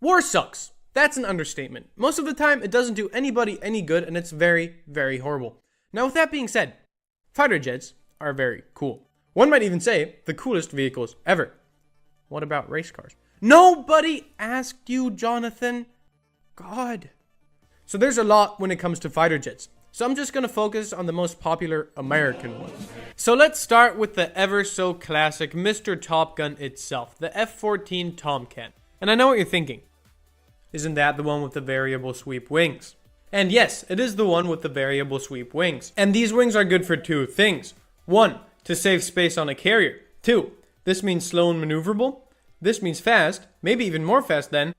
War sucks. That's an understatement. Most of the time, it doesn't do anybody any good, and it's very, very horrible. Now, with that being said, fighter jets are very cool. One might even say the coolest vehicles ever. What about race cars? Nobody asked you, Jonathan. God. So there's a lot when it comes to fighter jets. So I'm just going to focus on the most popular American ones. So let's start with the ever so classic Mr. Top Gun itself, the F-14 Tomcat. And I know what you're thinking. Isn't that the one with the variable sweep wings? And yes, it is the one with the variable sweep wings. And these wings are good for two things. 1, to save space on a carrier. 2, this means slow and maneuverable. This means fast, maybe even more fast than...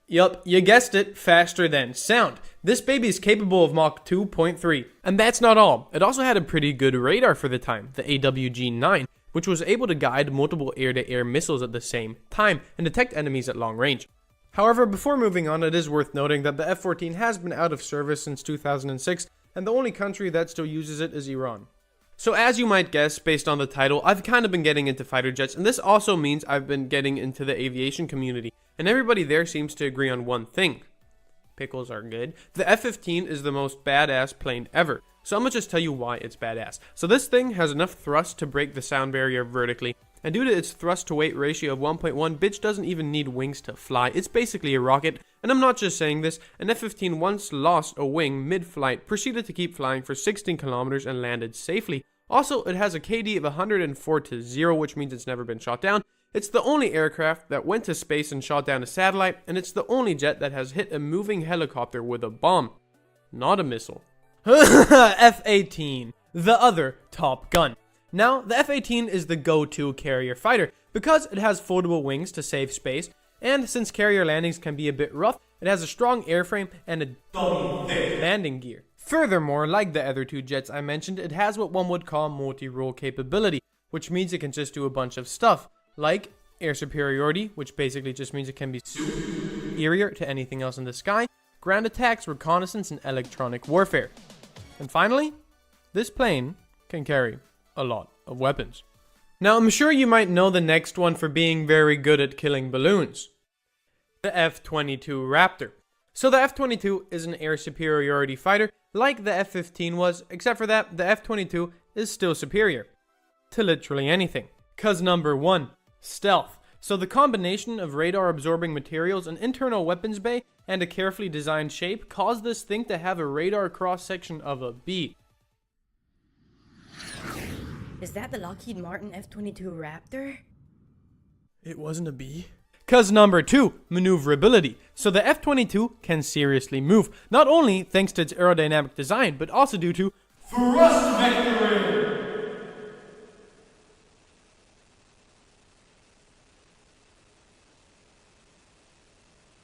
Yup, you guessed it, faster than sound. This baby is capable of Mach 2.3. And that's not all. It also had a pretty good radar for the time, the AWG-9, which was able to guide multiple air-to-air missiles at the same time and detect enemies at long range. However, before moving on, it is worth noting that the F-14 has been out of service since 2006, and the only country that still uses it is Iran. So as you might guess, based on the title, I've kind of been getting into fighter jets, and this also means I've been getting into the aviation community, and everybody there seems to agree on one thing. Pickles are good. The F-15 is the most badass plane ever, so I'm gonna just tell you why it's badass. So this thing has enough thrust to break the sound barrier vertically, and due to its thrust to weight ratio of 1.1, bitch doesn't even need wings to fly. It's basically a rocket, and I'm not just saying this. An F-15 once lost a wing mid-flight, proceeded to keep flying for 16 kilometers and landed safely. Also, it has a KD of 104 to 0, which means it's never been shot down. It's the only aircraft that went to space and shot down a satellite, and it's the only jet that has hit a moving helicopter with a bomb, not a missile. F-18, the other Top Gun. Now, the F-18 is the go-to carrier fighter because it has foldable wings to save space, and since carrier landings can be a bit rough, it has a strong airframe and a double-thick landing gear. Furthermore, like the other two jets I mentioned, it has what one would call multi-role capability, which means it can just do a bunch of stuff, like air superiority, which basically just means it can be superior to anything else in the sky, ground attacks, reconnaissance, and electronic warfare. And finally, this plane can carry a lot of weapons. Now, I'm sure you might know the next one for being very good at killing balloons. The F-22 Raptor. So the F-22 is an air superiority fighter like the F-15 was, except for that the F-22 is still superior to literally anything. Cause number 1, stealth. So the combination of radar absorbing materials, an internal weapons bay, and a carefully designed shape caused this thing to have a radar cross section of a bee. Is that the Lockheed Martin F-22 Raptor? It wasn't a bee. Cause number 2, maneuverability. So the F-22 can seriously move, not only thanks to its aerodynamic design, but also due to thrust vectoring.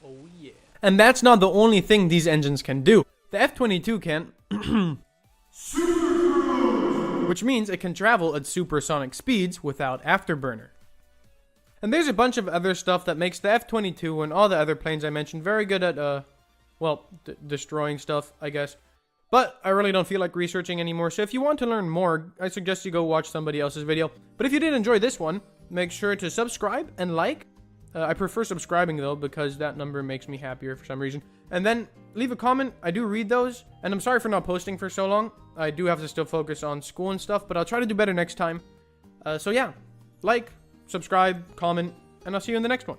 Oh yeah. And that's not the only thing these engines can do. The F-22 can which means it can travel at supersonic speeds without afterburner. And there's a bunch of other stuff that makes the F-22 and all the other planes I mentioned very good at, destroying stuff, I guess. But I really don't feel like researching anymore, so if you want to learn more, I suggest you go watch somebody else's video. But if you did enjoy this one, make sure to subscribe and like. I prefer subscribing though, because that number makes me happier for some reason. And then leave a comment. I do read those, and I'm sorry for not posting for so long. I do have to still focus on school and stuff, but I'll try to do better next time. So yeah, like, subscribe, comment, and I'll see you in the next one.